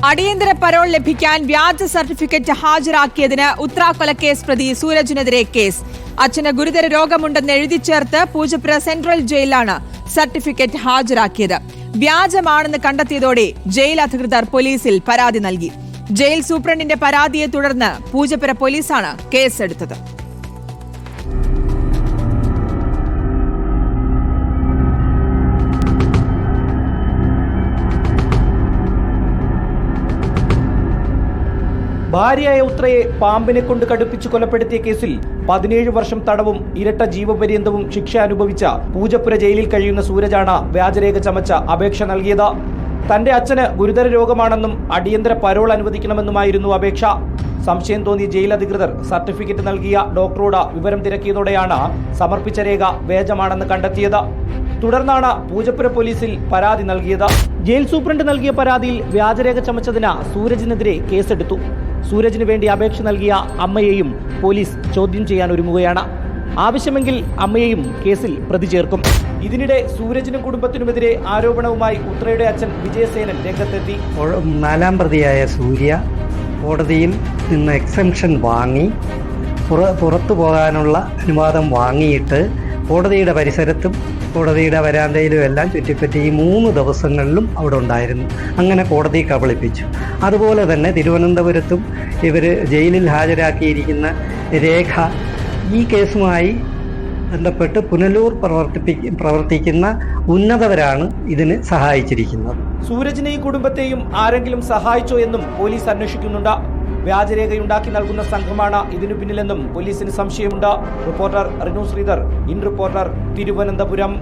അടിയന്തര പരോൾ ലഭിക്കാൻ വ്യാജ സർട്ടിഫിക്കറ്റ് ഹാജരാക്കിയതിന് ഉത്ര കൊലക്കേസ് പ്രതി സൂരജിനെതിരെ കേസ്. അച്ഛന് ഗുരുതര രോഗമുണ്ടെന്ന് എഴുതി ചേർത്ത് പൂജപ്പുര സെൻട്രൽ ജയിലിലാണ് സർട്ടിഫിക്കറ്റ് ഹാജരാക്കിയത്. വ്യാജമാണെന്ന് കണ്ടെത്തിയതോടെ ജയിൽ അധികൃതർ പോലീസിൽ പരാതി നൽകി. ജയിൽ സൂപ്രണ്ടിന്റെ പരാതിയെ തുടർന്ന് പൂജപ്പുര പോലീസാണ് കേസെടുത്തത്. ഭാര്യയായ ഉത്രയെ പാമ്പിനെ കൊണ്ട് കടുപ്പിച്ച് കൊലപ്പെടുത്തിയ കേസിൽ 17 വർഷം തടവും ഇരട്ട ജീവപര്യന്തവും ശിക്ഷ അനുഭവിച്ച പൂജപ്പുര ജയിലിൽ കഴിയുന്ന സൂരജാണ് വ്യാജരേഖ ചമച്ച അപേക്ഷ നൽകിയത്. തന്റെ അച്ഛന് ഗുരുതര രോഗമാണെന്നും അടിയന്തര പരോൾ അനുവദിക്കണമെന്നുമായിരുന്നു അപേക്ഷ. സംശയം തോന്നിയ ജയിൽ അധികൃതർ സർട്ടിഫിക്കറ്റ് നൽകിയ ഡോക്ടറോട് വിവരം തിരക്കിയതോടെയാണ് സമർപ്പിച്ച രേഖ വ്യാജമാണെന്ന് കണ്ടെത്തിയത്. തുടർന്നാണ് പൂജപ്പുര പോലീസിൽ പരാതി നൽകിയത്. ജയിൽ സൂപ്രണ്ട് നൽകിയ പരാതിയിൽ വ്യാജരേഖ ചമച്ചതിന് സൂരജിനെതിരെ കേസെടുത്തു. സൂരജിന് വേണ്ടി അപേക്ഷ നൽകിയ അമ്മയെയും പോലീസ് ചോദ്യം ചെയ്യാൻ ഒരുങ്ങുകയാണ്. ആവശ്യമെങ്കിൽ അമ്മയെയും കേസിൽ പ്രതി ചേർക്കും. ഇതിനിടെ സൂരജിനും കുടുംബത്തിനുമെതിരെ ആരോപണവുമായി ഉത്രയുടെ അച്ഛൻ വിജയസേനൻ രംഗത്തെത്തി. 4ാം പ്രതിയായ സൂര്യ കോടതിയിൽ നിന്ന് എക്സംഷൻ വാങ്ങി പുറത്തു പോകാനുള്ള അനുവാദം വാങ്ങിയിട്ട് കോടതിയുടെ പരിസരത്തും കോടതിയുടെ വരാന്തയിലും എല്ലാം ചുറ്റിപ്പറ്റി ഈ 3 ദിവസങ്ങളിലും അവിടെ ഉണ്ടായിരുന്നു. അങ്ങനെ കോടതി കബളിപ്പിച്ചു. അതുപോലെ തന്നെ തിരുവനന്തപുരത്തും ഇവർ ജയിലിൽ ഹാജരാക്കിയിരിക്കുന്ന രേഖ ഈ കേസുമായി ബന്ധപ്പെട്ട് പുനലൂർ പ്രവർത്തിക്കുന്ന ഉന്നതവരാണ് ഇതിന് സഹായിച്ചിരിക്കുന്നത്. സൂരജിനെയും കുടുംബത്തെയും ആരെങ്കിലും സഹായിച്ചോ എന്നും പോലീസ് അന്വേഷിക്കുന്നുണ്ട്. വ്യാജരേഖയുണ്ടാക്കി നൽകുന്ന സംഘമാണ് ഇതിനു പിന്നിലെന്നും പോലീസിന് സംശയമുണ്ട്. Reporter Rinu Sreedhar, in reporter, Thiruvananthapuram.